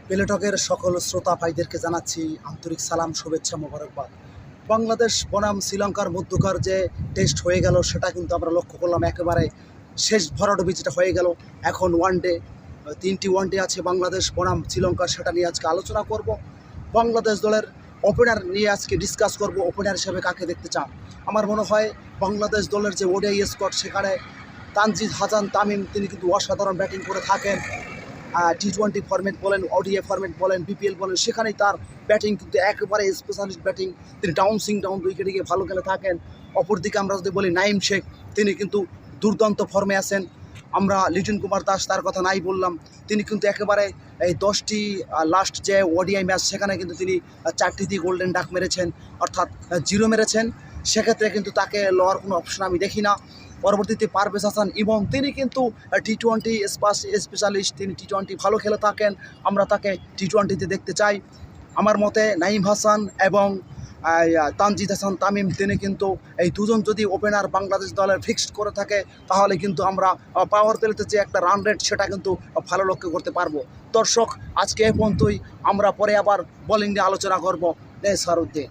পেলেটকের সকল শ্রোতা ভাইদেরকে জানাচ্ছি আন্তরিক সালাম, শুভেচ্ছা, মোবারকবাদ। বাংলাদেশ বনাম শ্রীলঙ্কার মধ্যকার যে টেস্ট হয়ে গেল সেটা কিন্তু আমরা লক্ষ্য করলাম, একেবারে শেষ ভরাডুবি যেটা হয়ে গেল। এখন ওয়ানডে, 3টি ওয়ানডে আছে বাংলাদেশ বনাম শ্রীলঙ্কার, সেটা নিয়ে আজকে আলোচনা করব। বাংলাদেশ দলের ওপেনার নিয়ে আজকে ডিসকাস করব, ওপেনার হিসেবে কাকে দেখতে চান। আমার মনে হয় বাংলাদেশ দলের যে ওডিআই স্কোয়াড, সেখানে তানজিদ হাসান তামিম তিনি কিন্তু অসাধারণ ব্যাটিং করে থাকেন। টি-20 ফরম্যাট বলেন, ওডিআই ফরম্যাট বলেন, বিপিএল বলেন, সেখানেই তার ব্যাটিং কিন্তু একেবারে স্পেশালিস্ট ব্যাটিং। তিনি ডাউন উইকেটে গিয়ে ভালো খেলে থাকেন। অপরদিকে আমরা যদি বলি নাইম শেখ, তিনি কিন্তু দুর্দান্ত ফর্মে আছেন। আমরা লিটন কুমার দাস, তার কথা নাই বললাম, তিনি কিন্তু একেবারে এই 10টি লাস্ট যে ওডিআই ম্যাচ, সেখানে কিন্তু তিনি 4টিতেই গোল্ডেন ডাক মেরেছেন, অর্থাৎ 0 মেরেছেন। সেক্ষেত্রে কিন্তু তাকে লওয়ার কোনো অপশন আমি দেখি না। পরবর্তীতে পারভেজ হাসান ইমন, তিনি কিন্তু টি-20 স্পেশালিস্ট, তিনি টি-20 ভালো খেলে থাকেন। আমরা তাকে টি-20তে দেখতে চাই। আমার মতে নাইম হাসান এবং তানজিদ হাসান তামিম, তিনি কিন্তু এই দুজন যদি ওপেনার বাংলাদেশ দলের ফিক্সড করে থাকে, তাহলে কিন্তু আমরা পাওয়ার প্লেতে যে একটা রান রেট, সেটা কিন্তু ভালো লক্ষ্য করতে পারবো। দর্শক, আজকে এ পর্যন্তই। আমরা পরে আবার বোলিং নিয়ে আলোচনা করবো। সারুদ্দিন।